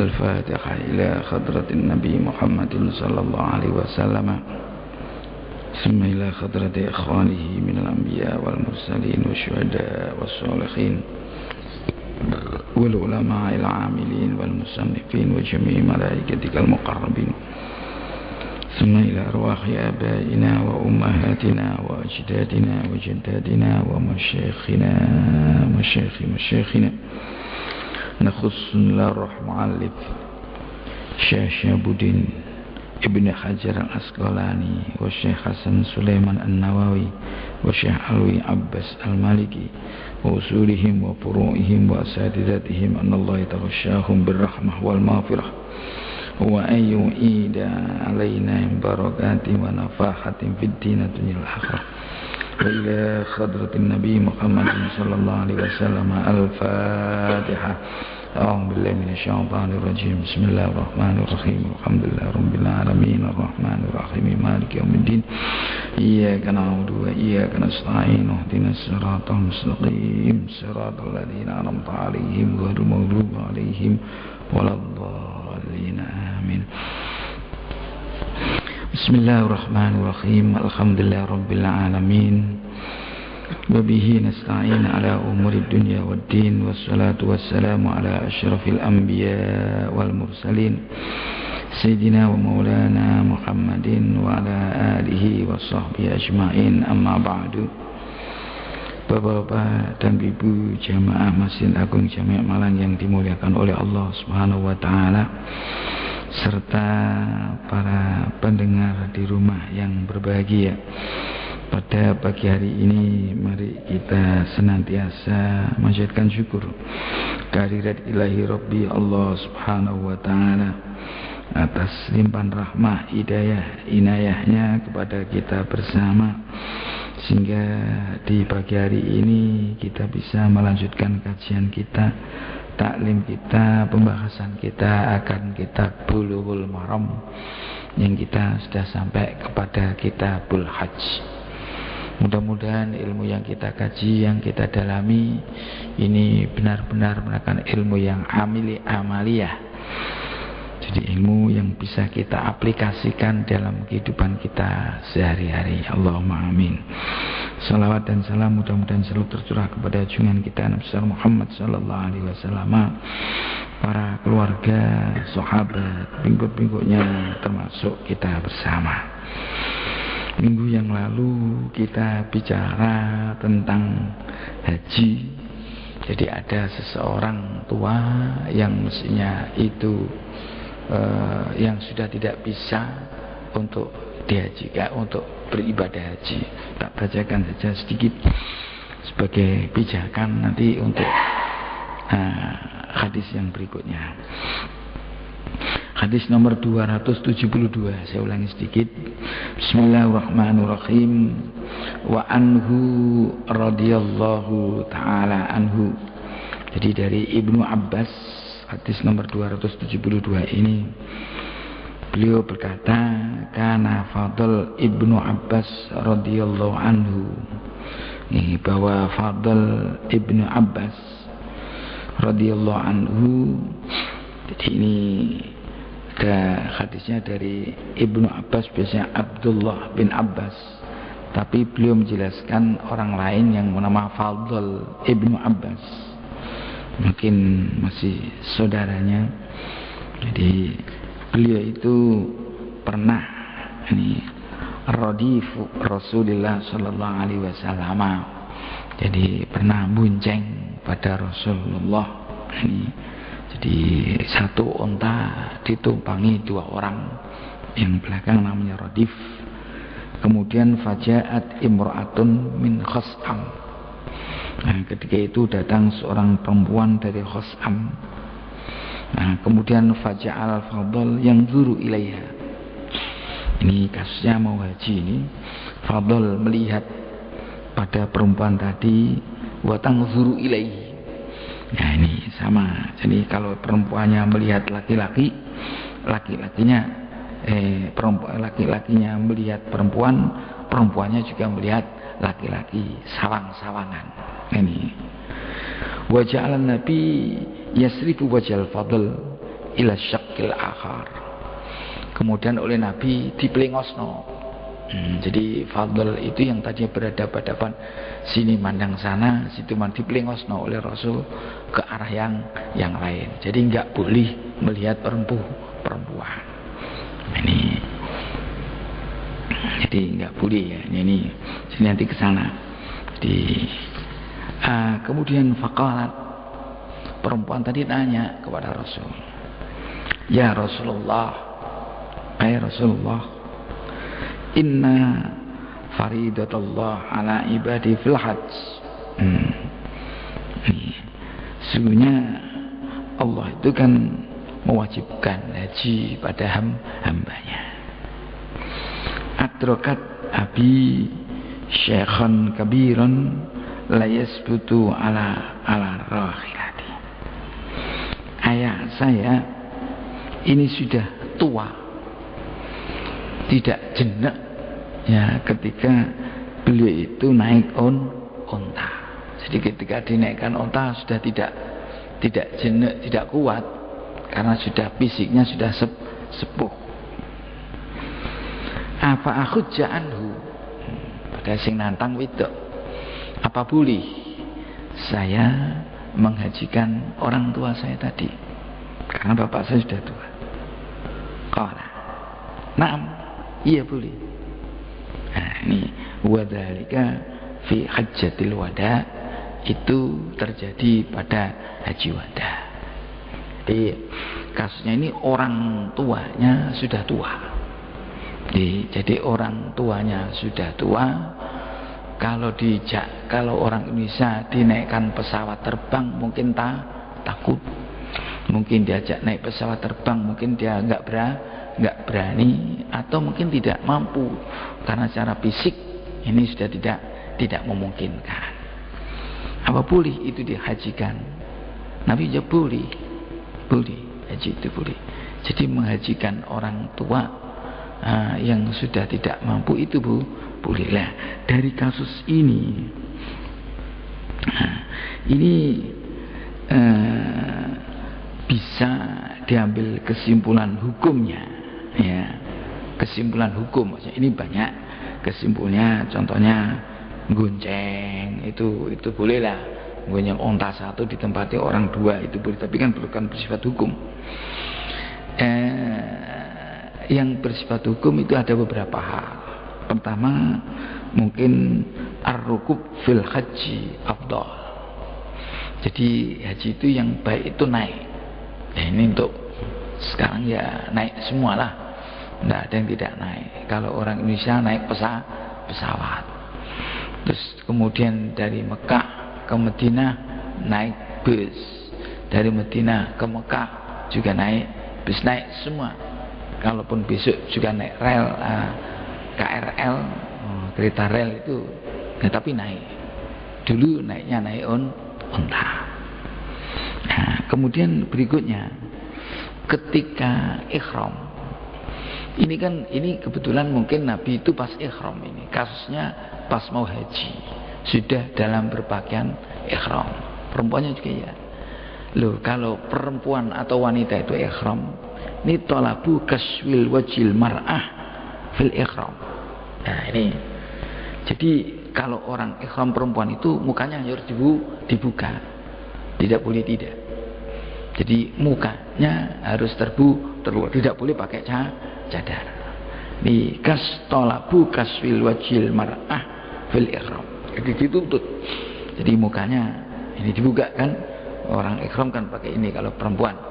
الفاتحة إلى خضرة النبي محمد صلى الله عليه وسلم ثم إلى خضرة إخوانه من الأنبياء والمرسلين والشهداء والصالحين والعلماء العاملين والمصنفين وجميع ملائكتك المقربين ثم إلى أرواح آبائنا وأمهاتنا وأجدادنا وجدادنا ومشايخنا مشايخنا نخص الروح معلف Syekh Syabuddin Ibn Hajar Al-Asqalani wa Syekh Hasan Sulaiman An-Nawawi wa Syekh Alwi Abbas Al-Maliki wa usulihim wa furu'ihim wa asatidatihim anallahi taghashahum birrahmah wal maghfirah wa ayyu'ida alaina barakati wa nafahatin fid din dunyal akhirah wa ila khadratin nabi Muhammadin sallallahu alaihi wasallam al-Fatihah. A'udzu billahi minasyaitonir rajim. Bismillahirrahmanirrahim. Alhamdulillahirabbil alamin arrahmanir rahim maliki yaumiddin. Iyyaka na'budu wa iyyaka nasta'in. Ihdinas siratal mustaqim. Siratal ladzina an'amta 'alaihim ghairil maghdubi 'alaihim waladdallin. Amin. Bismillahirrahmanirrahim. Alhamdulillahirabbil alamin. Wabihi nasta'in ala umuri dunya waddin. Wassalatu wassalamu ala ashrafil anbiya wal mursalin Sayyidina wa maulana Muhammadin wa ala alihi wa sahbihi ajma'in. Amma ba'du. Bapak-bapak dan ibu jamaah Masjid Agung Jami' Malang yang dimuliakan oleh Allah Subhanahu wa taala, serta para pendengar di rumah yang berbahagia. Pada pagi hari ini mari kita senantiasa manjatkan syukur kehadirat ilahi Rabbi Allah Subhanahu wa taala atas limpahan rahmah, hidayah, inayahnya kepada kita bersama, sehingga di pagi hari ini kita bisa melanjutkan kajian kita, taklim kita, pembahasan kita akan kitab Bulughul Maram yang kita sudah sampai kepada kitabul Hajj. Mudah-mudahan ilmu yang kita kaji, yang kita dalami ini benar-benar merupakan ilmu yang amaliyah. Jadi ilmu yang bisa kita aplikasikan dalam kehidupan kita sehari-hari. Allahumma amin. Salawat dan salam mudah-mudahan selalu tercurah kepada junjungan kita Nabi Muhammad sallallahu alaihi wasallam, para keluarga, sahabat, pengikut-pengikutnya, termasuk kita bersama. Minggu yang lalu kita bicara tentang haji. Jadi ada seseorang tua yang mestinya itu yang sudah tidak bisa untuk dihajikan, untuk beribadah haji. Tak bacakan saja sedikit sebagai pijakan nanti untuk hadis yang berikutnya. Hadis nomor 272, saya ulangi sedikit. Bismillahirrahmanirrahim. Wa anhu radhiyallahu ta'ala anhu. Jadi dari Ibnu Abbas, hadis nomor 272 ini, beliau berkata, kana Fadl Ibnu Abbas radhiyallahu anhu. Ini bahwa Fadl Ibnu Abbas radhiyallahu anhu. Jadi ini ada hadisnya dari Ibnu Abbas, biasanya Abdullah bin Abbas, tapi beliau menjelaskan orang lain yang bernama Fadl Ibnu Abbas, mungkin masih saudaranya. Jadi beliau itu pernah radifu Rasulullah sallallahu alaihi wasallam, jadi pernah bonceng pada Rasulullah. Jadi satu unta ditumpangi dua orang, yang belakang namanya radif. Kemudian fajaat imra'atun min Khas'am. Nah, ketika itu datang seorang perempuan dari Khas'am. Nah, kemudian faja'al Fadl yang zuru ilaiha. Ini kasusnya mau haji ini. Fadl melihat pada perempuan tadi, wa tangzuru ilaihi. Nah ini sama. Jadi kalau perempuannya melihat laki-laki, laki-lakinya melihat perempuan, perempuannya juga melihat laki-laki, sawang-sawangan. Ini waja'al Nabi yasrifu wajhal Fadl. ila syaqqil akhar. Kemudian oleh Nabi dipelingosno. Jadi fadl itu yang tadinya berhadapan-hadapan, sini mandang sana, situ mandang, dipelingosno oleh Rasul ke arah yang lain. Jadi enggak boleh melihat perempuan. Ini jadi enggak boleh ya. Ini jadi nanti ke sana. Kemudian faqalat, perempuan tadi nanya kepada Rasul, ya Rasulullah, ay Rasulullah, inna faridatullah ala ibadi fil hajj. Sesungguhnya Allah itu kan mewajibkan haji pada hambanya. Adrakat abi syekhan kabiran la yasbutu ala rahilati. Ayah saya ini sudah tua, tidak jenak ya ketika beliau itu naik onta. Jadi ketika dinaikkan onta sudah tidak jenak, tidak kuat karena sudah fisiknya sudah sepuh. Apa akhudja anhu, pada sing nantang wedok, apa boleh saya menghajikan orang tua saya tadi karena bapak saya sudah tua? Qala na'am, iya boleh. Nah ini wadzalika fi hajjatil wada, itu terjadi pada haji wada. Jadi kasusnya ini orang tuanya sudah tua. Jadi orang tuanya sudah tua. Kalau orang Indonesia dinaikkan pesawat terbang mungkin takut, mungkin diajak naik pesawat terbang mungkin dia nggak berani, atau mungkin tidak mampu karena secara fisik ini sudah tidak memungkinkan. Apa boleh itu dihajikan? Nabi jawab boleh, haji itu boleh. Jadi menghajikan orang tua yang sudah tidak mampu itu bolehlah. Dari kasus ini bisa diambil kesimpulan hukumnya ya. Kesimpulan hukum maksudnya ini banyak kesimpulannya. Contohnya gonceng itu bolehlah. Gonceng onta satu ditempati orang dua itu boleh, tapi kan bukan bersifat hukum. Yang bersifat hukum itu ada beberapa hal. Pertama, mungkin ar-rukub fil haji afdal. Jadi haji itu yang baik itu naik. Ini untuk sekarang ya naik semualah. Tidak ada yang tidak naik. Kalau orang Indonesia naik pesawat. Terus kemudian dari Mekah ke Madinah naik bus. Dari Madinah ke Mekah juga naik bus, naik semua. Kalaupun besok juga naik rel, KRL, kereta rel itu, ya, tapi naik. Dulu naiknya naik onta. Nah, kemudian berikutnya, ketika ihram, ini kebetulan mungkin Nabi itu pas ihram ini, kasusnya pas mau haji, sudah dalam berpakaian ihram. Perempuannya juga ya. Loh, kalau perempuan atau wanita itu ihram, ini talabu kaswil wajil mar'ah fil ihram. Nah ini, jadi kalau orang ihram perempuan itu mukanya harus dibuka, tidak boleh tidak. Jadi mukanya harus terbuka, tidak boleh pakai cadar. Ini talabu kaswil wajil mar'ah fil ihram. Jadi dituntut. Jadi mukanya ini dibuka kan, orang ihram kan pakai ini kalau perempuan.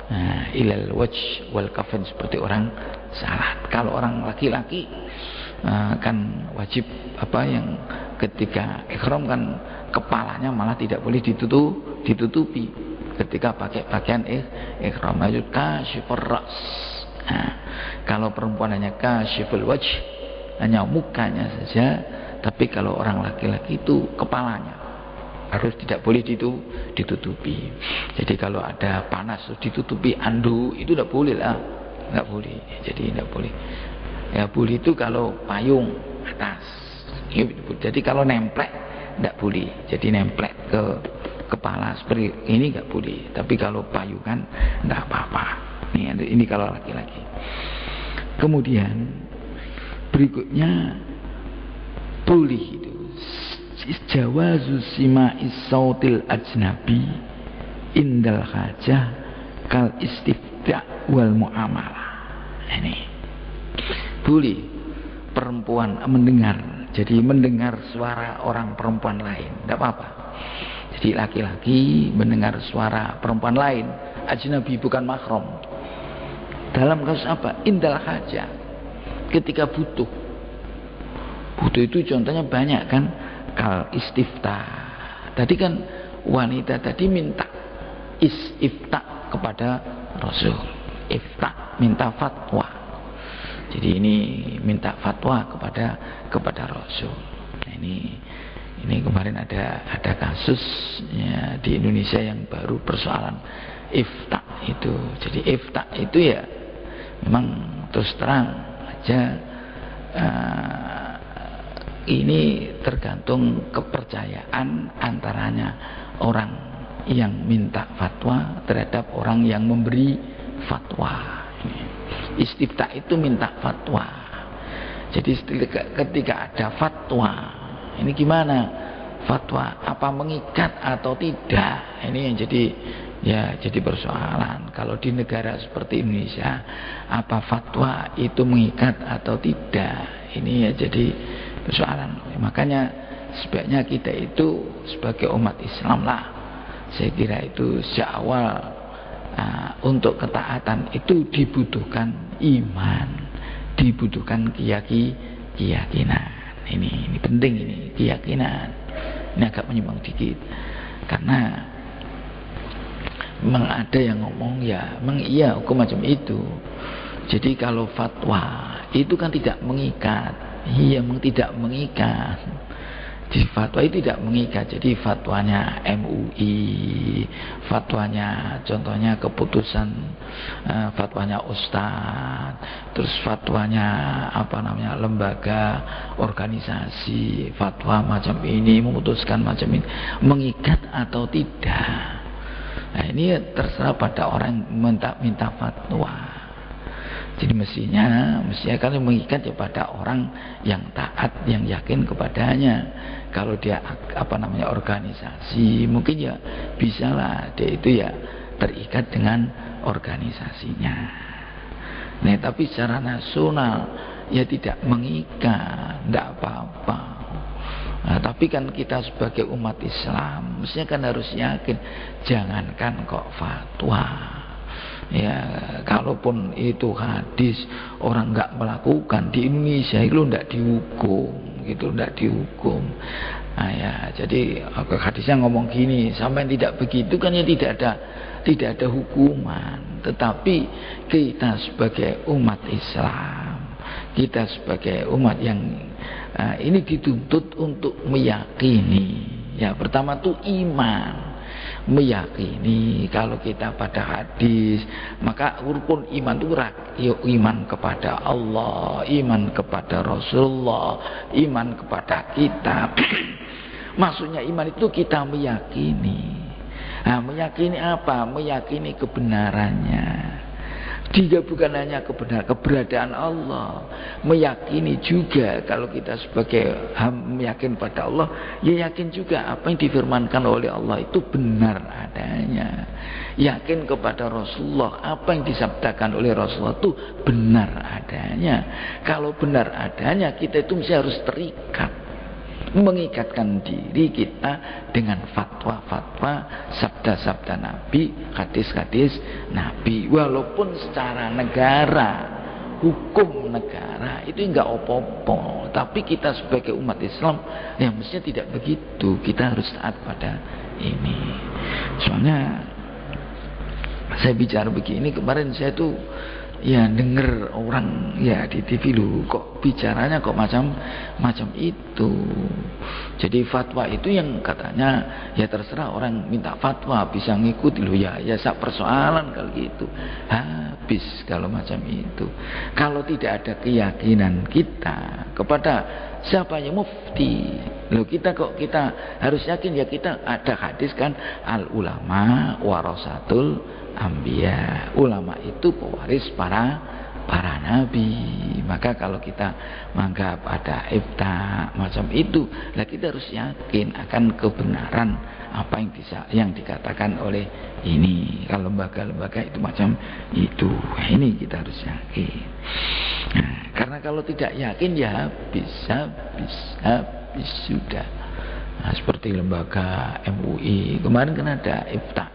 Nah, ilal wajh wal kafan seperti orang salat. Kalau orang laki-laki kan wajib yang ketika ihram kan kepalanya malah tidak boleh ditutupi ketika pakai pakaian ihram. Itu kasyifur ras. Nah, kalau perempuan hanya kasyiful wajh, hanya mukanya saja, tapi kalau orang laki-laki itu kepalanya harus tidak boleh ditutupi. Jadi kalau ada panas ditutupi anduk itu tidak boleh lah, nggak boleh. Jadi tidak boleh. Ya boleh itu kalau payung atas. Jadi kalau nemplek tidak boleh. Jadi nemplek ke kepala seperti ini nggak boleh, tapi kalau payungan nggak apa-apa. Ini kalau laki-laki. Kemudian berikutnya boleh itu jawazu sima'is sautil ajnabi indal hajah kal istifta wal muamalah. Ini boleh perempuan mendengar, jadi mendengar suara orang perempuan lain, tidak apa-apa. Jadi laki-laki mendengar suara perempuan lain, ajnabi bukan mahram. Dalam kasus apa? Indal hajah, ketika butuh. Butuh itu contohnya banyak kan, kal istifta. Tadi kan wanita tadi minta istifta kepada Rasul. Ifta minta fatwa. Jadi ini minta fatwa kepada Rasul. Nah, ini kemarin ada kasus ya, di Indonesia yang baru persoalan ifta itu. Jadi ifta itu ya memang terus terang aja ini tergantung kepercayaan antaranya orang yang minta fatwa terhadap orang yang memberi fatwa. Istifta itu minta fatwa. Jadi ketika ada fatwa, ini gimana? Fatwa apa mengikat atau tidak? Ini yang jadi persoalan. Kalau di negara seperti Indonesia, apa fatwa itu mengikat atau tidak? Ini ya jadi persoalan. Makanya sebaiknya kita itu sebagai umat Islam lah, saya kira itu sejak awal untuk ketaatan itu dibutuhkan iman, dibutuhkan keyakinan. Ini penting, ini keyakinan. Ini agak menyimpang dikit karena memang ada yang ngomong ya memang iya hukum macam itu. Jadi kalau fatwa itu kan tidak mengikat. Iya memang tidak mengikat. Di fatwa itu tidak mengikat. Jadi fatwanya MUI, fatwanya contohnya keputusan fatwanya Ustadz, terus fatwanya lembaga organisasi, fatwa macam ini memutuskan macam ini, mengikat atau tidak. Nah ini terserah pada orang yang minta fatwa. Jadi mestinya kan mengikat kepada orang yang taat, yang yakin kepadanya. Kalau dia organisasi, mungkin ya bisalah dia itu ya terikat dengan organisasinya. Nah, tapi secara nasional ya tidak mengikat, tidak apa-apa. Nah, tapi kan kita sebagai umat Islam mestinya kan harus yakin, jangankan kok fatwa. Ya, kalaupun itu hadis orang nggak melakukan di Indonesia itu nggak dihukum, gitu, nggak dihukum. Nah, ya, jadi hadisnya ngomong gini, sampai tidak begitu kan ya tidak ada hukuman. Tetapi kita sebagai umat Islam, kita sebagai umat yang ini dituntut untuk meyakini. Ya, pertama tuh iman. Meyakini kalau kita pada hadis, maka rukun iman itu iman kepada Allah, iman kepada Rasulullah, iman kepada kitab. Maksudnya iman itu kita meyakini. Nah, meyakini apa? Meyakini kebenarannya. Dia bukan hanya keberadaan Allah, meyakini juga kalau kita sebagai yakin pada Allah, ya yakin juga apa yang difirmankan oleh Allah itu benar adanya. Yakin kepada Rasulullah, apa yang disabdakan oleh Rasulullah itu benar adanya. Kalau benar adanya, kita itu mesti harus terikat, mengikatkan diri kita dengan fatwa-fatwa, sabda-sabda Nabi, hadis-hadis Nabi. Walaupun secara negara, hukum negara itu enggak opo-opo, tapi kita sebagai umat Islam ya mestinya tidak begitu. Kita harus taat pada ini. Soalnya saya bicara begini kemarin, saya tuh ya dengar orang ya di TV lu kok bicaranya kok macam itu. Jadi fatwa itu yang katanya ya terserah orang minta fatwa bisa ngikuti lu ya sak persoalan kalau gitu. Habis kalau macam itu. Kalau tidak ada keyakinan kita kepada siapa yang mufti, Loh kita harus yakin ya, kita ada hadis kan, al ulama warasatul anbiya. Ulama itu pewaris para nabi. Maka kalau kita menganggap ada ifta macam itu, lah kita harus yakin akan kebenaran apa yang dikatakan oleh ini. Kalau lembaga-lembaga itu macam itu, ini kita harus yakin. Nah, karena kalau tidak yakin ya habis sudah. Nah, seperti lembaga MUI kemarin kan ada ifta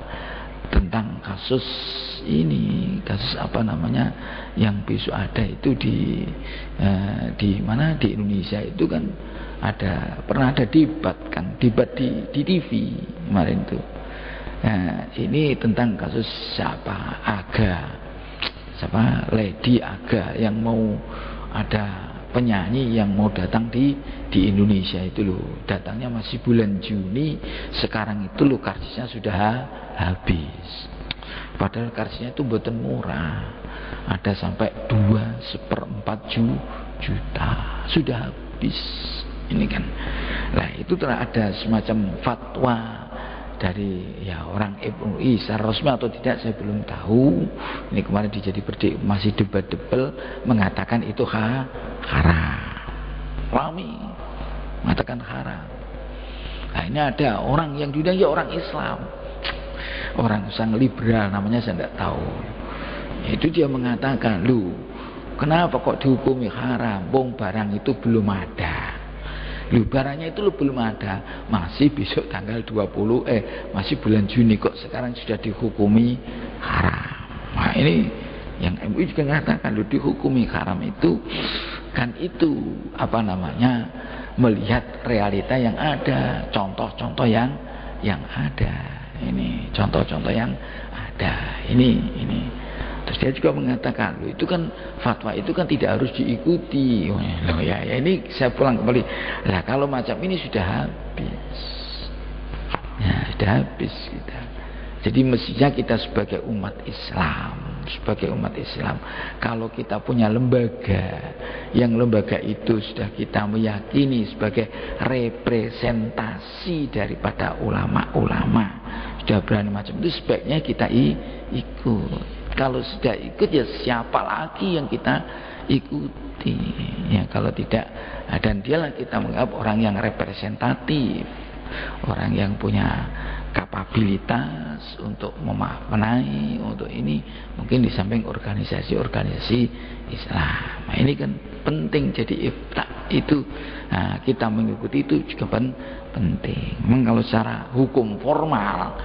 tentang kasus ini, kasus apa namanya yang besok ada itu di mana di Indonesia itu kan pernah ada debat di TV kemarin itu. Nah, ini tentang kasus Lady Aga yang mau ada penyanyi yang mau datang di Indonesia itu loh. Datangnya masih bulan Juni, sekarang itu loh karcisnya sudah habis. Padahal karcisnya itu buatan murah, ada sampai 2/4 juta, sudah habis. Ini kan, nah itu telah ada semacam fatwa dari ya orang MUI, secara resmi atau tidak saya belum tahu. Ini kemarin masih debat-debat mengatakan itu haram. Rami mengatakan haram. Nah ini ada orang yang diundang ya orang Islam, orang sang liberal namanya saya tidak tahu. Itu dia mengatakan, lu kenapa kok dihukumi haram? Bong barang itu belum ada. Lu barangnya itu belum ada, masih besok tanggal 20 masih bulan Juni kok sekarang sudah dihukumi haram. Nah ini yang MUI juga mengatakan lu dihukumi haram itu kan itu apa namanya, melihat realita yang ada, contoh-contoh yang ada. Ini contoh-contoh yang ada. Ini. Terus dia juga mengatakan, loh itu kan fatwa itu kan tidak harus diikuti. Loh ya ini saya pulang kembali. Lah kalau macam ini sudah habis. Ya, sudah habis kita. Jadi mestinya kita sebagai umat Islam, kalau kita punya lembaga, yang lembaga itu sudah kita meyakini sebagai representasi daripada ulama-ulama, sudah berani macam itu, sebaiknya kita ikut. Kalau sudah ikut ya siapa lagi yang kita ikuti ya, kalau tidak, dan dialah kita menganggap orang yang representatif, orang yang punya kapabilitas untuk memenai untuk ini, mungkin di samping organisasi Islam. Nah, ini kan penting. Jadi ifta itu kita mengikuti itu juga penting. Memang kalau secara hukum formal,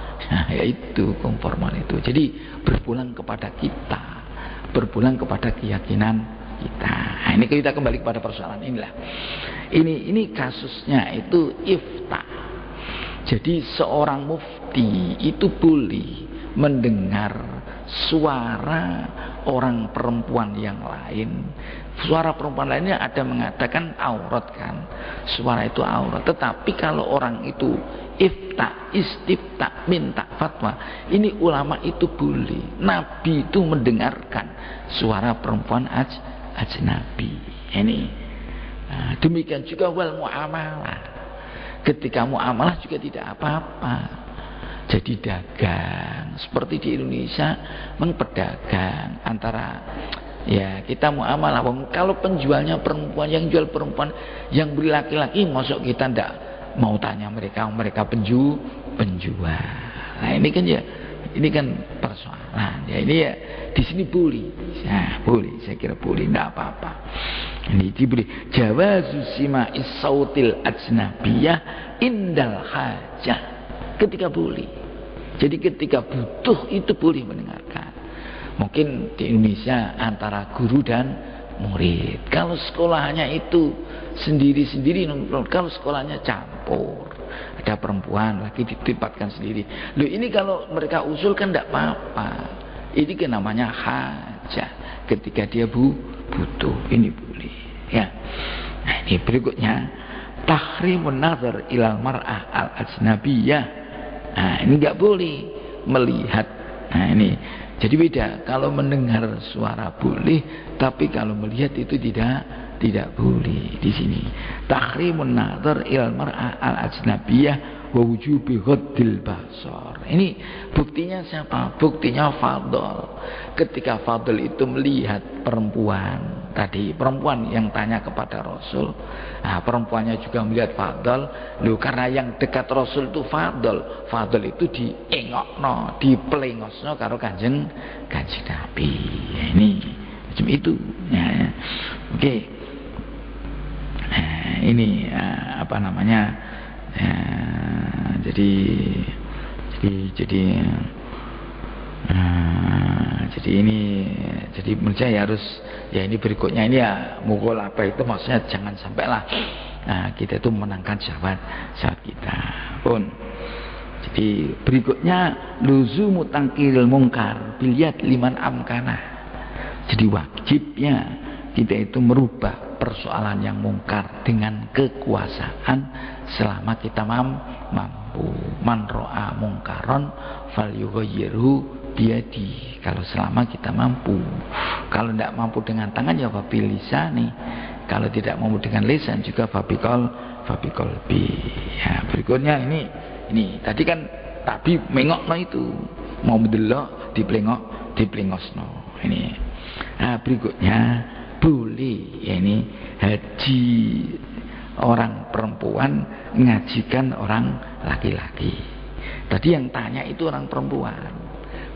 yaitu hukum formal itu. Jadi berpulang kepada kita, berpulang kepada keyakinan kita. Nah, ini kita kembali kepada persoalan inilah. Ini kasusnya itu ifta. Jadi seorang mufti itu boleh mendengar suara orang perempuan yang lain. Suara perempuan lainnya ada mengatakan aurat kan, suara itu aurat. Tetapi kalau orang itu istifta, minta fatwa, ini ulama itu boleh. Nabi itu mendengarkan suara perempuan ajnabi. Ini demikian juga wal muamalah. Ketika muamalah juga tidak apa-apa. Jadi dagang seperti di Indonesia, pedagang antara ya kita muamalah. Kalau penjualnya perempuan, yang jual perempuan, yang beli laki-laki, masuk kita ndak mau tanya mereka penjual. Nah ini kan ya, ini kan persoalan. Ya ini ya di sini boleh. Ya, boleh, saya kira boleh, ndak apa-apa. Ini diberi jawazu sima'is sautil ajnabiyah indal hajah, ketika boleh. Jadi ketika butuh itu boleh mendengarkan. Mungkin di Indonesia antara guru dan murid. Kalau sekolahnya itu sendiri-sendiri, kalau sekolahnya campur, ada perempuan lagi ditempatkan sendiri. Loh ini kalau mereka usulkan tidak apa-apa. Ini kan namanya hajah, ketika dia butuh, ini boleh ya. Nah ini berikutnya, tahrimun nazar ilal mar'ah al ajnabiyah. Nah ini nggak boleh melihat. Nah ini jadi beda. Kalau mendengar suara boleh, tapi kalau melihat itu tidak tidak boleh di sini. Tahrimun nazar ilal mar'ah al ajnabiyah wa wujubi ghaddil basar. Ini buktinya siapa? Buktinya Fadl. Ketika Fadl itu melihat perempuan tadi, perempuan yang tanya kepada Rasul, nah, perempuannya juga melihat Fadl. Loh, karena yang dekat Rasul itu Fadl. Fadl itu diengokno, dipelengosno karo kanjeng Nabi. Ya, ini macam itu. Ya. Oke. Nah, ini apa namanya? Ya, jadi ini menurut saya harus ya ini berikutnya ini ya mukul apa itu maksudnya jangan sampailah kita itu menangkan syahwat kita pun. Jadi berikutnya luzumu tangkil mungkar biliat liman amkana. Jadi wajibnya kita itu merubah persoalan yang mungkar dengan kekuasaan selama kita mampu. Man ro'a mungkaron falyughayyirhu biyadi. Kalau selama kita mampu. Kalau tidak mampu dengan tangan ya fabil lisani. Kalau tidak mampu dengan lisan juga fabiqal bi. Ya, berikutnya ini tadi kan Nabi mengokno itu mau mendelok diplengosno. Ini. Nah, berikutnya boleh ya ini haji orang perempuan ngajikan orang laki-laki. Tadi yang tanya itu orang perempuan.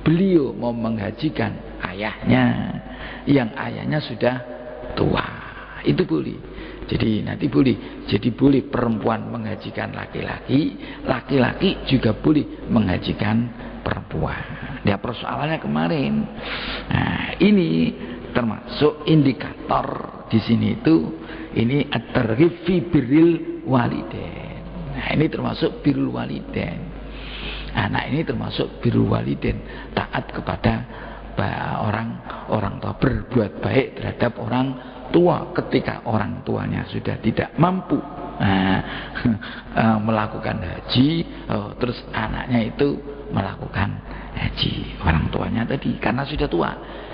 Beliau mau menghajikan ayahnya yang ayahnya sudah tua. Itu boleh. Jadi nanti boleh. Jadi boleh perempuan menghajikan laki-laki, laki-laki juga boleh menghajikan perempuan. Ya persoalannya kemarin. Nah, ini termasuk indikator di sini itu ini at-targhib fi birril walidain. Nah, ini termasuk birrul walidain. Nah, ini termasuk birrul walidain, taat kepada orang tua, berbuat baik terhadap orang tua ketika orang tuanya sudah tidak mampu melakukan haji, terus anaknya itu melakukan haji, orang tuanya tadi karena sudah tua.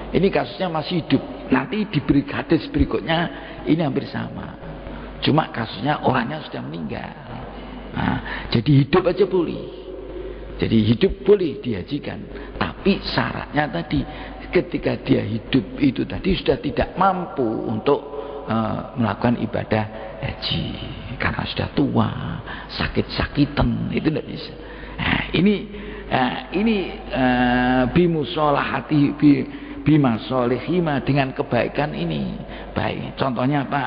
Ini kasusnya masih hidup. Nanti diberi hadis berikutnya ini hampir sama. Cuma kasusnya orangnya sudah meninggal. Nah, jadi hidup aja boleh. Jadi hidup boleh dihajikan. Tapi syaratnya tadi ketika dia hidup itu tadi sudah tidak mampu untuk melakukan ibadah haji karena sudah tua, sakit-sakitan, itu tidak bisa. Nah, ini bimusolahati bimasolihima dengan kebaikan ini baik. Contohnya apa?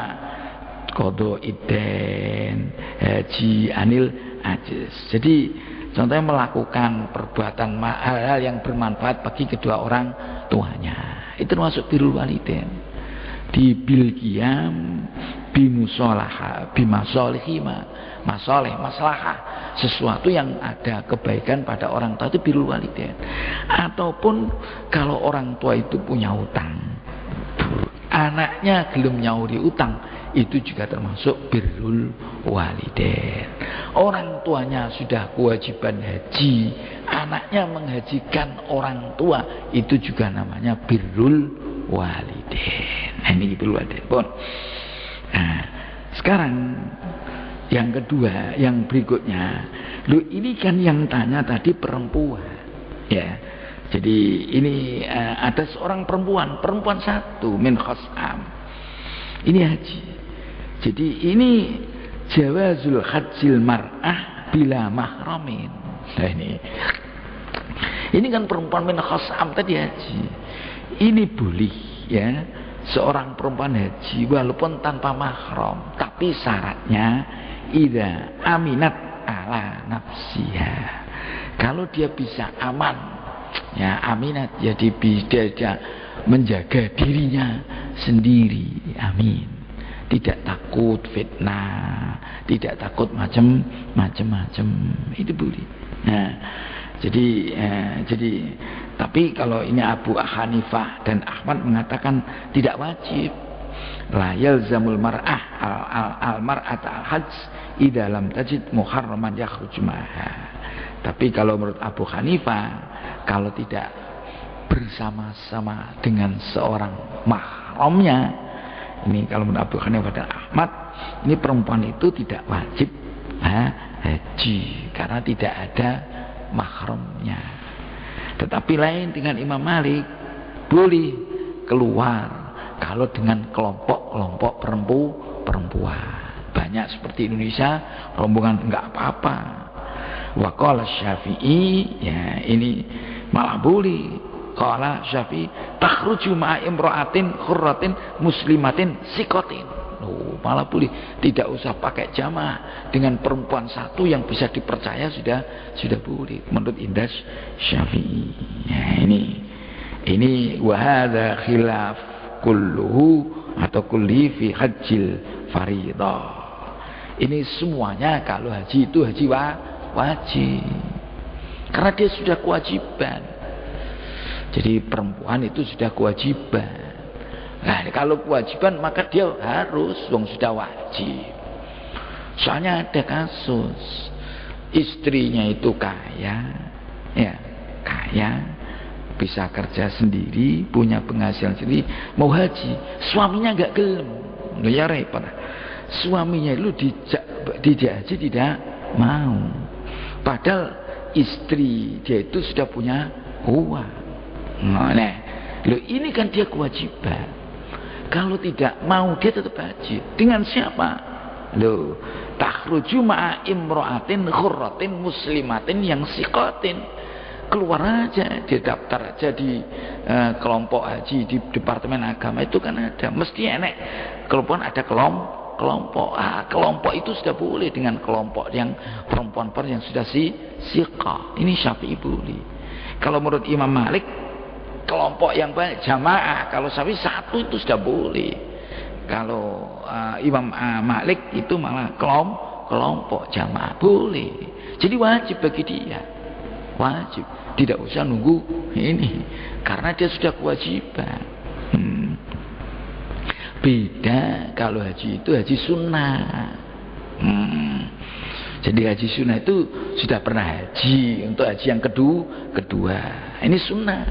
Qadha iden, haji anil ajis. Jadi contohnya melakukan perbuatan hal-hal yang bermanfaat bagi kedua orang tuanya. Itu termasuk birrul walidain. Di bil qiyam bimusolaha bimasolihima, masoleh maslahah, sesuatu yang ada kebaikan pada orang tua itu birrul walidain. Ataupun kalau orang tua itu punya utang, anaknya belum nyauri utang, itu juga termasuk birrul walidain. Orang tuanya sudah kewajiban haji, anaknya menghajikan orang tua, itu juga namanya birrul walidain. Ini birrul walidain pun. Nah, sekarang yang kedua, yang berikutnya, ini kan yang tanya tadi perempuan, ya. Jadi ini ada seorang perempuan satu min khas'am. Ini haji. Jadi ini jawazul hajjil mar'ah bila mahramin. Nah ini kan perempuan min khas'am tadi haji. Ini boleh ya seorang perempuan haji walaupun tanpa mahram, tapi syaratnya idza aminat ala nafsiha. Kalau dia bisa aman, ya aminat, jadi dia menjaga dirinya sendiri, amin. Tidak takut fitnah, tidak takut macam-macam, itu boleh. Nah, jadi tapi kalau ini Abu Hanifah dan Ahmad mengatakan tidak wajib. La yalzamul mar'ah al-mar'at al-hajj idza lam tajid muharraman yakhruj ma'ha. Tapi kalau menurut Abu Hanifah, kalau tidak bersama-sama dengan seorang mahramnya, Ini kalau menurut Abu Hanifah dan Ahmad, ini perempuan itu tidak wajib haji karena tidak ada mahramnya. Tetapi lain dengan Imam Malik, boleh keluar kalau dengan kelompok-kelompok perempuan. Banyak seperti Indonesia, rombongan enggak apa-apa. Wa qala Syafi'i, ya ini malah boleh. Qala Syafi'i takhruju ma'a imra'atin khurratin muslimatin sikotin. Malah boleh, tidak usah pakai jamaah, dengan perempuan satu yang bisa dipercaya sudah boleh menurut Indas Syafi'i. Ya, ini wa hadza khilaf kulluhu atau kulli fi hajjil fariidhah. Ini semuanya kalau haji itu haji wajib. Karena dia sudah kewajiban. Jadi perempuan itu sudah kewajiban. Nah, kalau kewajiban maka dia harus, sudah wajib. Soalnya ada kasus istrinya itu kaya, bisa kerja sendiri, punya penghasilan sendiri, mau haji, suaminya nggak gelem, ya repot. Suaminya itu dijak haji tidak mau, padahal istri dia itu sudah punya uang. Nah, ini kan dia kewajiban. Kalau tidak mau dia tetap haji. Dengan siapa? Takhruju ma'a imra'atin khurratin muslimatin yang siqatin. Keluar aja, dia daftar aja di kelompok haji di Departemen Agama itu kan ada. Mesti enek kelompok, ada kelompok. Kelompok itu sudah boleh dengan kelompok yang perempuan-perempuan yang sudah siqah. Ini Syafi'i boleh. Kalau menurut Imam Malik, kelompok yang banyak jamaah, kalau Syafi'i satu itu sudah boleh. Kalau Imam Malik itu malah kelompok jamaah boleh. Jadi wajib bagi dia, wajib, tidak usah nunggu ini karena dia sudah kewajiban. Beda kalau haji itu haji sunnah. Jadi haji sunnah itu sudah pernah haji, untuk haji yang kedua. Ini sunnah.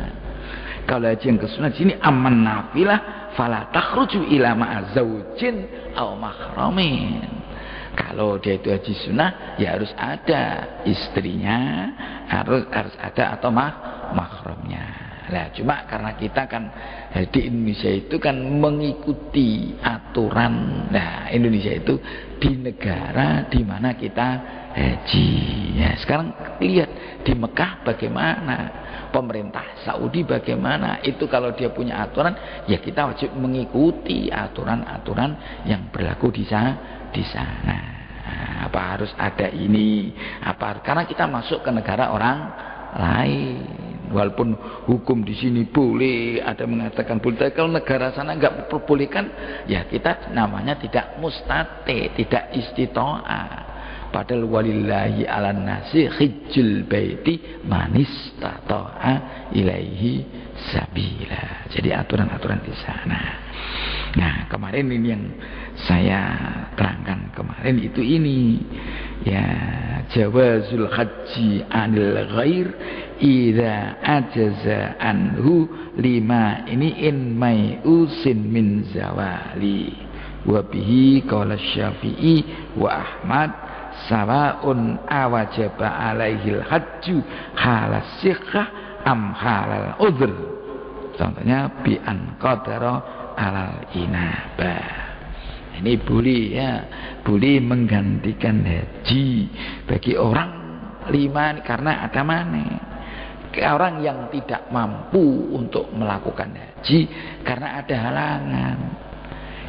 Kalau haji yang kesunat sini aman nafilah fala takhruju ila ma'a zaujin aw mahramin. Kalau dia itu haji sunnah ya harus ada istrinya, harus ada atau mahramnya. Nah, cuma karena kita kan di Indonesia itu kan mengikuti aturan. Nah, Indonesia itu di negara di mana kita haji. Ya, sekarang lihat di Mekah bagaimana, pemerintah Saudi bagaimana. Itu kalau dia punya aturan, ya kita wajib mengikuti aturan-aturan yang berlaku di sana. Nah, apa harus ada ini? Karena kita masuk ke negara orang lain. Walaupun hukum di sini boleh, ada mengatakan boleh, tapi kalau negara sana nggak diperbolehkan, ya kita namanya tidak mustate, tidak istitoah. Padahal walillahi ala nasi hijjul baiti manistata'a ilaihi sabila. Jadi aturan-aturan di sana. Nah, kemarin ini yang saya terangkan kemarin itu ini, ya, jawazul haji anil ghair idza ajaza anhu lima ini in may usin min zawali wa bihi qala Syafi'i wa Ahmad sawaun awajaba alaihil hajju halas sikhah am halal udhr. Contohnya bi an qadara alal inabah. Ini boleh, ya, boleh menggantikan haji bagi orang 5 karena ada mana? Orang yang tidak mampu untuk melakukan haji karena ada halangan.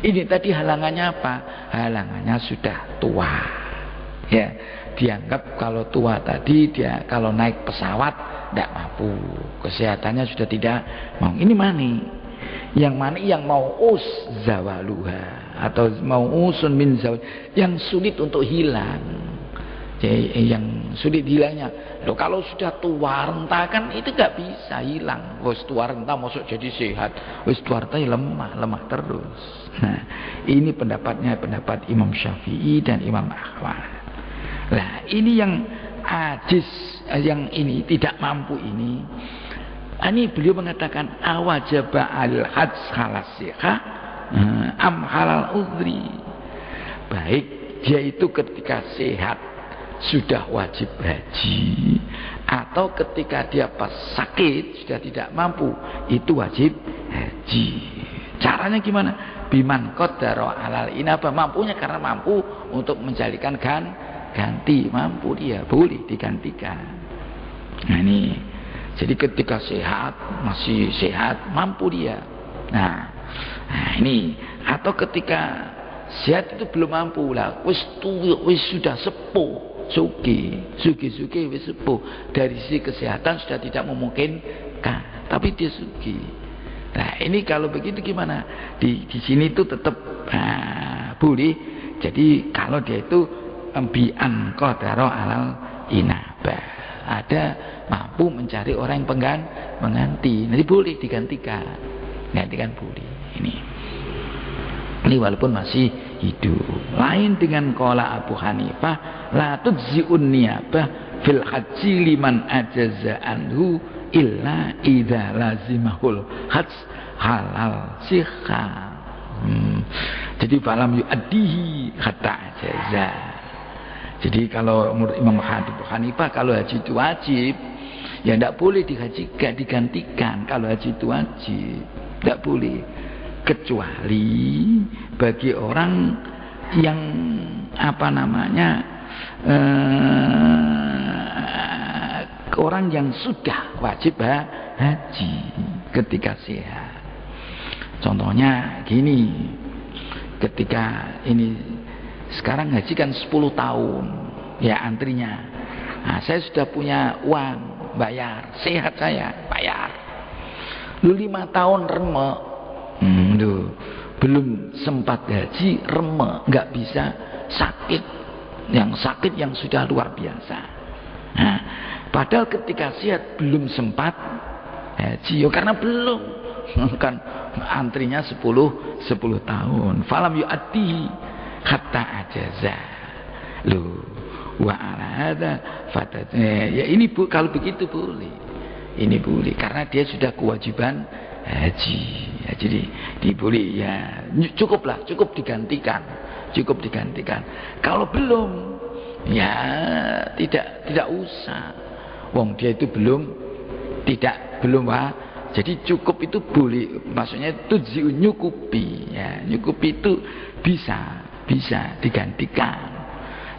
Ini tadi halangannya apa? Halangannya sudah tua. Ya, dianggap kalau tua tadi dia kalau naik pesawat tidak mampu, kesehatannya sudah tidak mau. Ini mani. Yang mana yang mau zawaluha atau mau usun min zawal, yang sulit untuk hilang. Jadi, yang sulit hilangnya. Loh, kalau sudah tua renta kan itu gak bisa hilang. Wis tua renta masuk jadi sehat. Wis tua renta lemah terus. Nah, ini pendapat Imam Syafi'i dan Imam Ahmad. Nah, ini yang ajiz, yang ini tidak mampu ini. Ini beliau mengatakan awajaba al hajj halasihah am halal udhri, baik dia itu ketika sehat sudah wajib haji, atau ketika dia pas sakit sudah tidak mampu itu wajib haji. Caranya gimana? Biman qaddara alal inabah, mampunya karena mampu untuk menjadikan ganti, mampu dia boleh digantikan. Nah ini, jadi ketika sehat, masih sehat, mampu dia. Nah ini, atau ketika sehat itu belum mampu lah, wis sudah sepuh, suki wis sepuh, dari sisi kesehatan sudah tidak memungkinkan, tapi dia suki. Nah ini kalau begitu gimana? Di sini itu tetap boleh. Jadi kalau dia itu bi'an qadara alal inabah, ada mampu mencari orang yang mengganti, nanti boleh digantikan boleh. Ini walaupun masih hidup. Lain dengan qala Abu Hanifah, la tujzi'un niyabah fil haji liman ajaza anhu illa idza lazimahul hajj halal sikha. Jadi falam yu'addihi hatta ajaza. Jadi kalau menurut Imam Abu Hanifah, kalau haji itu wajib, ya tidak boleh digantikan. Kalau haji itu wajib, tidak boleh, kecuali bagi orang yang orang yang sudah wajib haji ketika sehat. Contohnya gini, ketika ini sekarang haji kan 10 tahun ya antrinya. Nah, saya sudah punya uang bayar, sehat saya bayar. Lu 5 tahun remek, belum sempat haji, remek, nggak bisa, sakit, yang sudah luar biasa. Nah, padahal ketika sehat belum sempat haji, karena belum kan antrinya 10 tahun. Falam yu'addi hatta ajaza. Loh, wa ala hadza ya ini kalau begitu boleh. Ini boleh karena dia sudah kewajiban haji. Ya, jadi boleh ya, cukup digantikan. Kalau belum ya tidak usah. Wong dia itu belum jadi cukup itu boleh, maksudnya itu nyukupi ya, nyukupi itu bisa digantikan.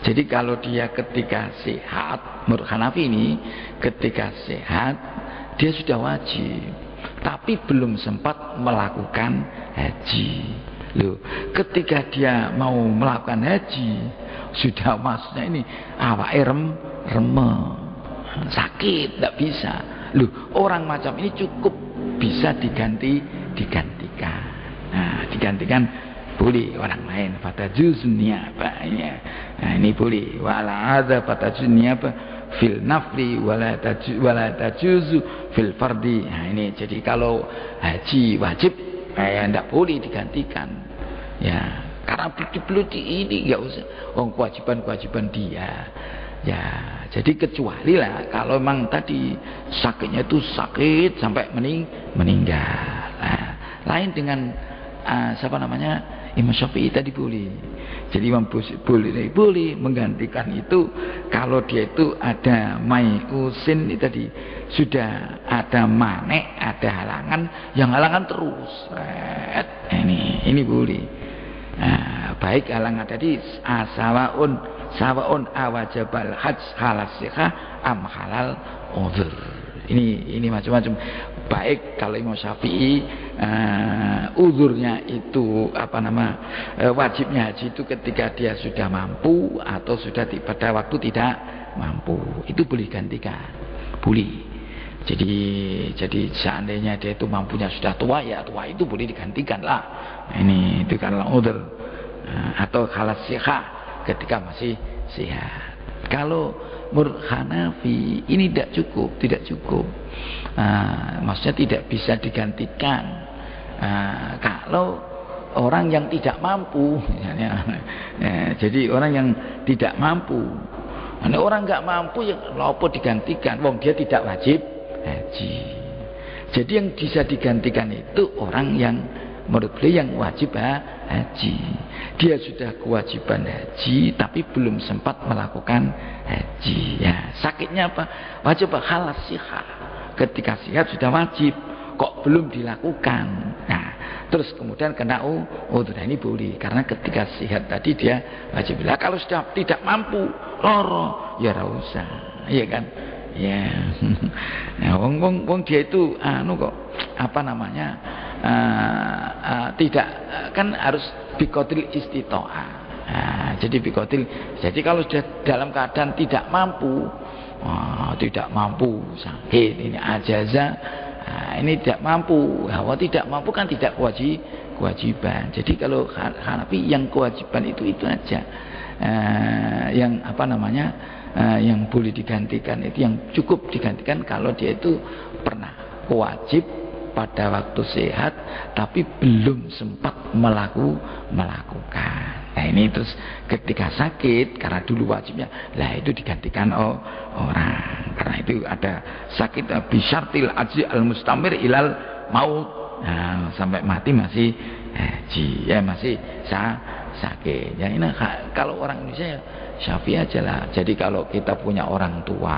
Jadi kalau dia ketika sehat, menurut Hanafi ini ketika sehat dia sudah wajib tapi belum sempat melakukan haji. Loh, ketika dia mau melakukan haji sudah, maksudnya ini awake remek, sakit, tidak bisa. Loh, orang macam ini cukup bisa digantikan. Nah, digantikan boleh orang lain. Fatajuznya apa ini? Nah, ini boleh. Wala hadza fatajuznya apa? Fil nafli wala tajuzu fil fardi. Nah, ini jadi kalau haji wajib tidak boleh digantikan. Ya, karena belum ini enggak usah. Kewajiban dia. Ya, jadi kecuali lah kalau memang tadi sakitnya itu sakit sampai meninggal. Nah, lain dengan Imam Syafi'i tadi boleh. Jadi Imam boleh menggantikan itu kalau dia itu ada maiusin itu tadi, sudah ada manek, ada halangan, yang halangan terus. Ini boleh. Nah, baik halangan tadi sawaun awajabal hajj halal sikha am halal udhur. Ini macam-macam. Baik kalau Imam Syafi'i udhurnya itu wajibnya haji itu ketika dia sudah mampu atau sudah pada waktu tidak mampu, itu boleh gantikan, boleh. Jadi seandainya dia itu mampunya sudah tua, ya tua itu boleh digantikan lah. Ini itu kalau udhur atau halal sikha ketika masih sehat. Kalau menurut Hanafi ini tidak cukup. Maksudnya tidak bisa digantikan. Kalau orang yang tidak mampu, jadi orang yang tidak mampu, orang nggak mampu ya apa digantikan? Wong dia tidak wajib haji. Jadi yang bisa digantikan itu orang yang menurut beliau yang wajib haji. Dia sudah kewajiban haji tapi belum sempat melakukan haji. Ya, sakitnya apa? Wajib halas siha. Ketika sihat sudah wajib, kok belum dilakukan. Nah, terus kemudian kena nah ini boleh karena ketika sihat tadi dia wajib. Lah kalau sudah tidak mampu, loro, ya ora usah. Iya kan? Ya. Nah, wong dia itu kok apa namanya? Tidak kan harus bikotil istitoah. Nah, jadi bikotil. Jadi kalau sudah dalam keadaan tidak mampu, sakit ini ajaza. Nah, ini tidak mampu. Kalau tidak mampu kan tidak kewajiban. Jadi kalau Hanafi yang kewajiban itu aja. Yang apa namanya? Yang boleh digantikan itu yang cukup digantikan kalau dia itu pernah wajib pada waktu sehat tapi belum sempat melakukan. Nah ini terus ketika sakit karena dulu wajibnya, lah itu digantikan orang. Karena itu ada sakit bisyartil ajzi al mustamir ilal maut. Nah, sampai mati masih haji, ya masih sakit. Ya ini kalau orang Indonesia ya Syafi'i aja lah. Jadi kalau kita punya orang tua,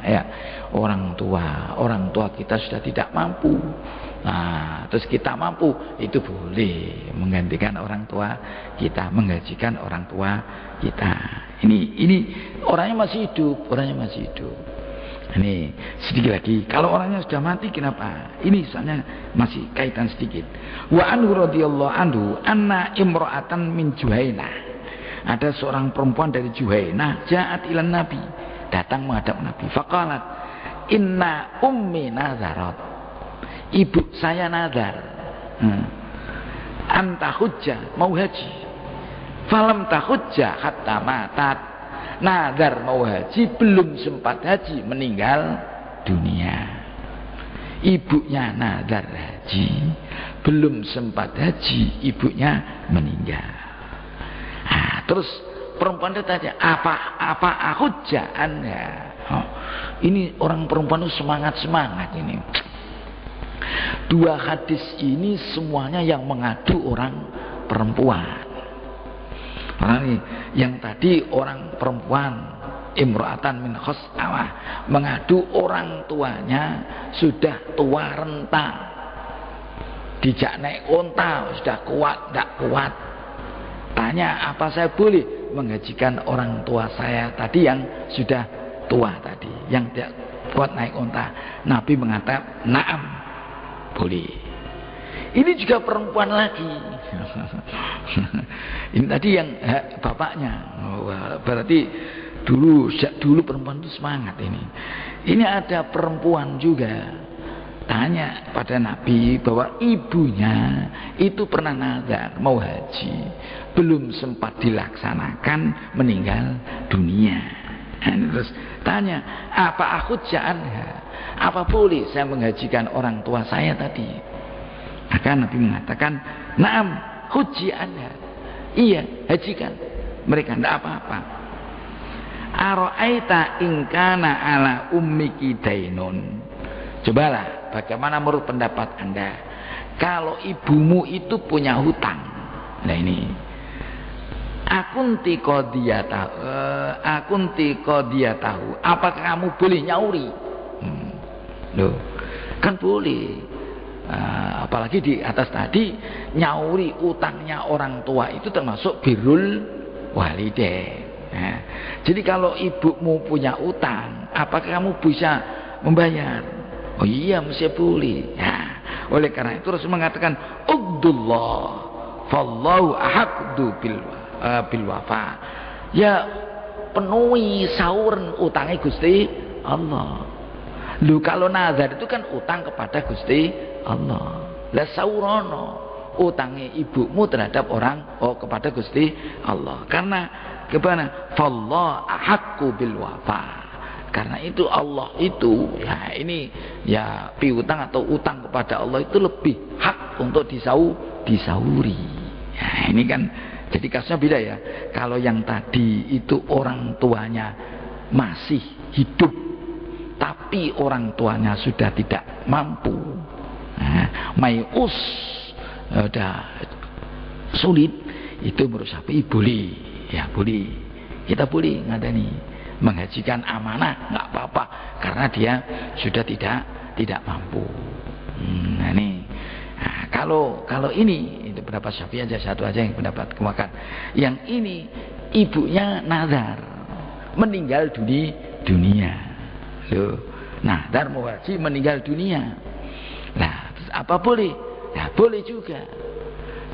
ya orang tua kita sudah tidak mampu. Nah, terus kita mampu, itu boleh menggantikan orang tua kita, menggajikan orang tua kita. Ini orangnya masih hidup. Ini sedikit lagi. Kalau orangnya sudah mati kenapa? Ini misalnya masih kaitan sedikit. Wa anhu radhiyallahu anhu anna imra'atan min Juhainah. Ada seorang perempuan dari Juhainah ja'at ilan Nabi, datang menghadap Nabi. Faqalat inna ummi nazarat. Ibu saya nazar. Anta hujjah, mau haji. Falam tahujjah hatta matat. Nazar mau haji, belum sempat haji, meninggal dunia. Ibunya nazar haji, belum sempat haji, ibunya meninggal. Nah, terus perempuan itu tanya, apa hujjah Anda? Ini orang perempuan itu semangat ini. Dua hadis ini semuanya yang mengadu orang perempuan. Yang tadi orang perempuan imra'atan min khos'awah mengadu orang tuanya sudah tua renta, dijak naik unta sudah kuat tidak kuat. Tanya, apa saya boleh menghajikan orang tua saya tadi yang sudah tua tadi, yang tidak kuat naik unta? Nabi mengatakan na'am, boleh. Ini juga perempuan lagi. Ini tadi yang bapaknya. Berarti dulu perempuan itu semangat ini. Ini ada perempuan juga tanya pada Nabi bahwa ibunya itu pernah nazar mau haji, belum sempat dilaksanakan, meninggal dunia. Terus tanya, apa hujjah Anda? Apa boleh saya menghajikan orang tua saya tadi? Maka Nabi mengatakan, na'am, huji Anda. Iya, hajikan mereka, tidak apa-apa. Ara'aita ingkana ala ummiki dainun. Cobalah, bagaimana menurut pendapat Anda kalau ibumu itu punya hutang? Nah ini, akunti qadiyatahu, apakah kamu boleh nyauri? Loh, kan boleh. Apalagi di atas tadi nyauri utangnya orang tua itu termasuk birrul walidain. Nah, jadi kalau ibumu punya utang, apakah kamu bisa membayar? Oh iya, mesti boleh. Nah, oleh karena itu Rasul mengatakan Uqdullah fallahu ahaqdu bil wafa. Ya penuhi sauren utangnya Gusti Allah. Lu kalau nazar itu kan utang kepada Gusti Allah. Lah saurono utangnya ibumu terhadap kepada Gusti Allah. Karena kepada fallahu ahaqu bil wafa. Karena itu Allah itu ya ini ya piutang atau utang kepada Allah itu lebih hak untuk disauri. Ya, ini kan jadi kasusnya beda ya. Kalau yang tadi itu orang tuanya masih hidup tapi orang tuanya sudah tidak mampu. Nah, mayus. udah sulit, itu menurut Syafi'i boleh, ya boleh, kita boleh ngadani menghajikan amanah, nggak apa-apa, karena dia sudah tidak mampu. Nah ini, nah, kalau ini itu pendapat Syafi'i aja, satu aja yang pendapat kemakan. Yang ini ibunya nazar meninggal dunia, loh, nazar mau haji meninggal dunia. Nah apa boleh? Ya boleh juga.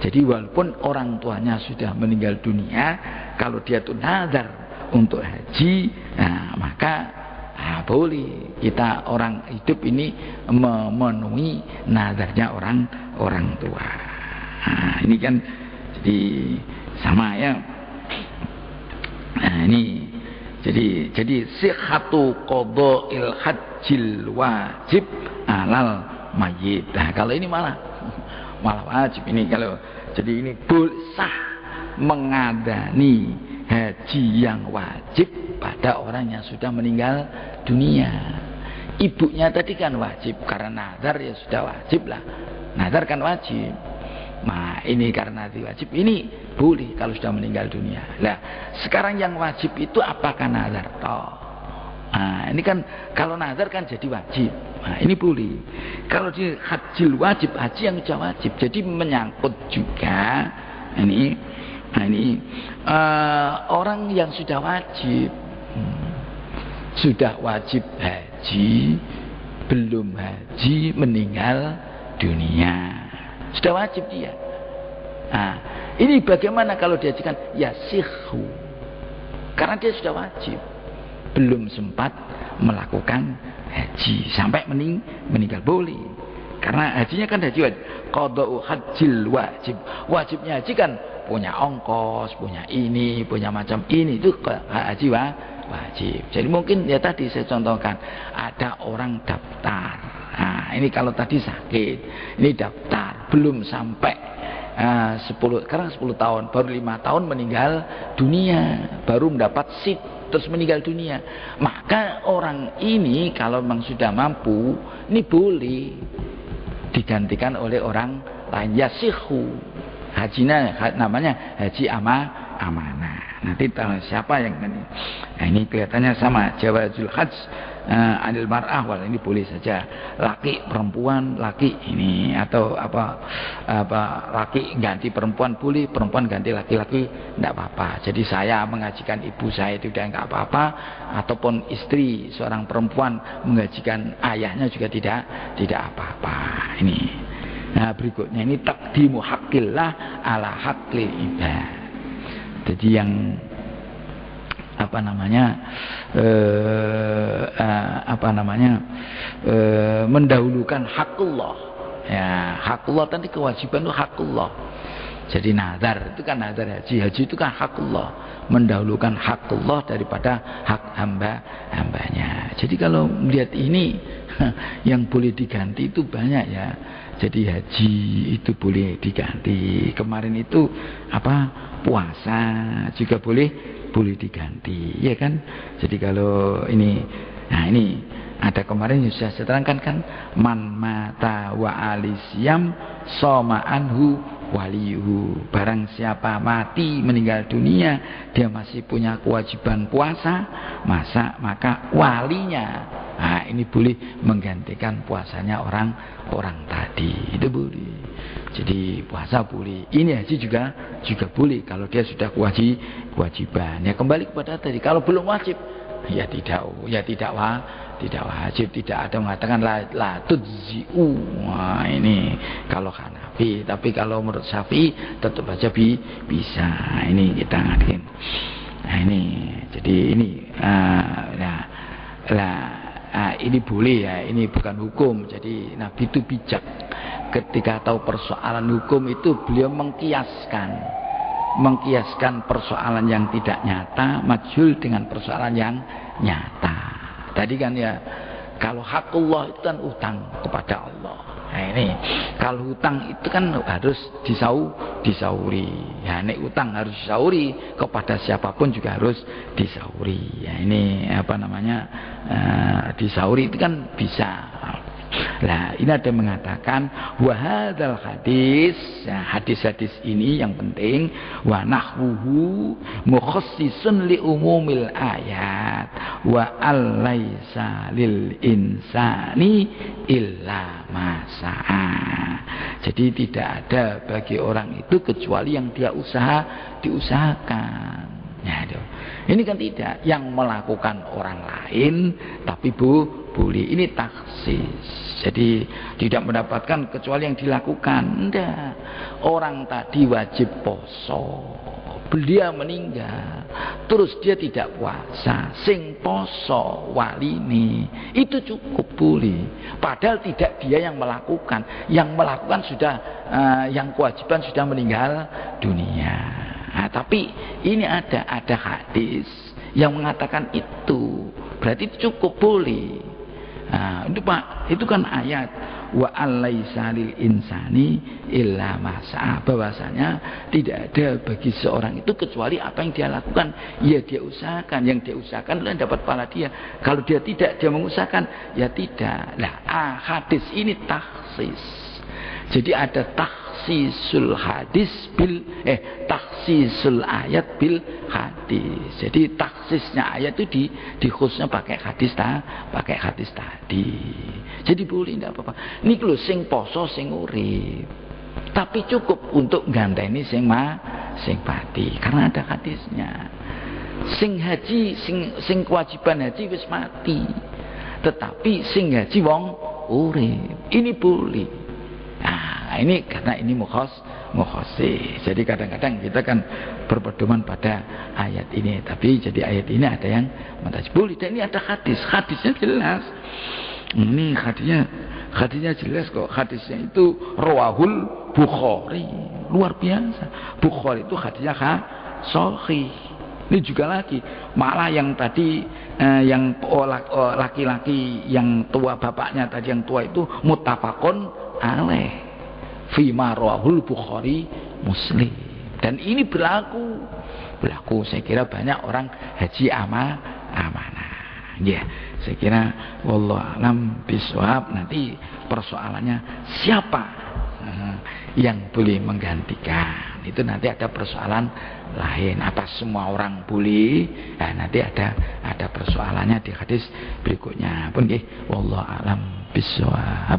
Jadi walaupun orang tuanya sudah meninggal dunia, kalau dia tuh nazar untuk haji, nah, maka boleh kita orang hidup ini memenuhi nazarnya orang tua. Nah, ini kan jadi sama ya. Nah, ini jadi sihhatu qada'il hajjil wajib alal mayyit. Nah, kalau ini malah wajib ini, kalau jadi ini sah mengadani haji yang wajib pada orang yang sudah meninggal dunia. Ibunya tadi kan wajib karena nazar, ya sudah wajib lah, nazar kan wajib. Nah ini karena wajib ini boleh kalau sudah meninggal dunia. Nah sekarang yang wajib itu apakah nazar toh? Nah ini kan kalau nazar kan jadi wajib. Nah ini boleh. Kalau di hajil wajib, haji yang sudah wajib, jadi menyangkut juga ini. Nah ini orang yang sudah wajib haji, belum haji meninggal dunia, sudah wajib dia. Nah ini bagaimana kalau dihajikan? Ya sihu, karena dia sudah wajib, belum sempat melakukan haji sampai meninggal, boleh. Karena hajinya kan haji wajib, qada'u hajjil wajib. Wajibnya haji kan punya ongkos, punya ini, punya macam ini, itu haji wajib. Jadi mungkin ya tadi saya contohkan, ada orang daftar. Nah, ini kalau tadi sakit, ini daftar belum sampai 10 tahun, baru 5 tahun meninggal dunia, baru mendapat seat terus meninggal dunia. Maka orang ini kalau memang sudah mampu, ini boleh digantikan oleh orang lain, yasihu. Hajinya namanya haji amanah. Nanti tahu siapa yang ini. Nah, ini kelihatannya sama, jawazul hajj anil mar'ah, wal ini boleh saja. Laki perempuan, laki ini atau apa laki ganti perempuan boleh, perempuan ganti laki-laki enggak apa-apa. Jadi saya mengajikan ibu saya itu udah enggak apa-apa, ataupun istri seorang perempuan mengajikan ayahnya juga tidak apa-apa. Ini. Nah, berikutnya ini taqdimu haqqillah ala haqqil ibad. Jadi yang mendahulukan hakullah. Ya, hakullah tadi kewajiban itu hakullah. Jadi nazar itu kan nazar haji itu kan hakullah, mendahulukan hakullah daripada hak hambanya. Jadi kalau melihat ini yang boleh diganti itu banyak ya. Jadi haji itu boleh diganti. Kemarin itu puasa juga boleh diganti, ya kan? Jadi kalau ini, nah ini ada kemarin yang sudah saya terangkan kan, man mata wa alisyam soma anhu waliyuhu. Barang siapa mati meninggal dunia, dia masih punya kewajiban puasa, maka walinya, nah ini boleh menggantikan puasanya orang tadi, itu boleh. Jadi puasa boleh, ini haji juga boleh kalau dia sudah kewajiban. Ya kembali kepada tadi, kalau belum wajib ya tidak wajib, tidak ada mengatakan la tudzi'u. Nah ini kalau Hanafi, tapi kalau menurut Syafi'i tetap saja bisa. Ini kita ngadain. Nah ini jadi ini ini boleh ya, ini bukan hukum. Jadi Nabi itu bijak ketika tahu persoalan hukum itu, beliau mengkiaskan persoalan yang tidak nyata majhul dengan persoalan yang nyata. Tadi kan ya, kalau hakullah itu kan utang kepada Allah. Nah ini kalau hutang itu kan harus disauri. Ya ini utang harus disauri, kepada siapapun juga harus disauri. Ya ini disauri itu kan bisa. Nah, ini ada yang mengatakan wa hadzal hadis, nah, hadis-hadis ini yang penting wa nahwuhu mukhassisun li umumil ayat wa allaisa lil insani illa ma sa'a. Jadi tidak ada bagi orang itu kecuali yang dia diusahakan. Ya, ini kan tidak yang melakukan orang lain tapi boleh, ini taksis. Jadi tidak mendapatkan kecuali yang dilakukan. Enggak. Orang tadi wajib poso, dia meninggal, terus dia tidak puasa, sing poso waline, itu cukup boleh. Padahal tidak dia yang melakukan sudah yang kewajiban sudah meninggal dunia. Nah, tapi ini ada hadis yang mengatakan itu, berarti itu cukup boleh. Nah, itu Pak, itu kan ayat wa allaisa lil insani illa ma sa'a, bahwasanya tidak ada bagi seorang itu kecuali apa yang dia lakukan. Ya dia usahakan, yang dia usahakan adalah dapat pahala dia. Kalau dia tidak, dia mengusahakan, ya tidak. Nah, hadis ini taksis. Jadi ada taksisul hadis taksisul ayat bil hadis. Jadi taksisnya ayat itu di khususnya pakai hadis tadi. Jadi boleh, tidak apa-apa. Ini lho sing poso sing urip. Tapi cukup untuk ganteni sing mati karena ada hadisnya. Sing haji sing kewajiban haji wis mati. Tetapi sing haji wong urip. Ini boleh. Nah, ini karena ini mukhasis. Jadi kadang-kadang kita kan berpedoman pada ayat ini, tapi jadi ayat ini ada yang mentajib boleh. Dan ini ada hadisnya jelas. Ini hadisnya jelas kok. Hadisnya itu rawahul Bukhari, luar biasa. Bukhari itu hadisnya sahih. Ini juga lagi, malah yang tadi yang laki-laki yang tua, bapaknya tadi yang tua itu muttafaqun alaih fima rawahul Bukhari Muslim. Dan ini berlaku saya kira banyak orang haji amanah. Ya, saya kira wallahu alam bisawab. Nanti persoalannya siapa yang boleh menggantikan, itu nanti ada persoalan lain. Apa semua orang boleh? Nah, nanti ada persoalannya di hadis berikutnya. Pun nggih, wallahu alam bisawab.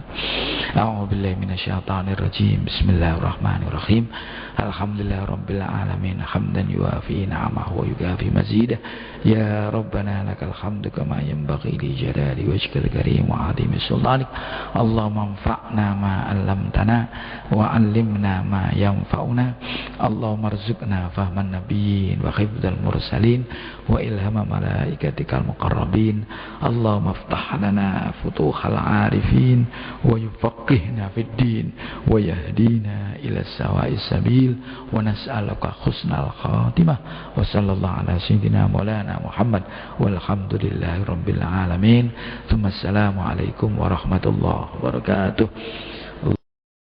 A'udzubillahi minasyaitonir rajim. Bismillahirrahmanirrahim. Alhamdulillahirabbil alamin hamdan yuafi ni'amahu wa yukafi mazidah. Ya rabbana lakal hamdu kama yanbaghi li jalali wajhikal karim wa 'azimi sultanik. Allahumma anfa'na ma 'allamtana wa 'allimna ma yanfa'una. Allahumma arzuqna fahman nabiyyin wa hifdzal mursalin wa ilhama malaikatikal muqarrabin. Allahumma iftah lana futuhal 'arifin wa yufaqqihna fid din wa yahdina ila sawa'is sabil wa nas'aluka husnal khatimah wa sallallahu ala sayyidina maulana Muhammad walhamdulillahi rabbil alamin. Assalamu alaikum warahmatullahi wabarakatuh.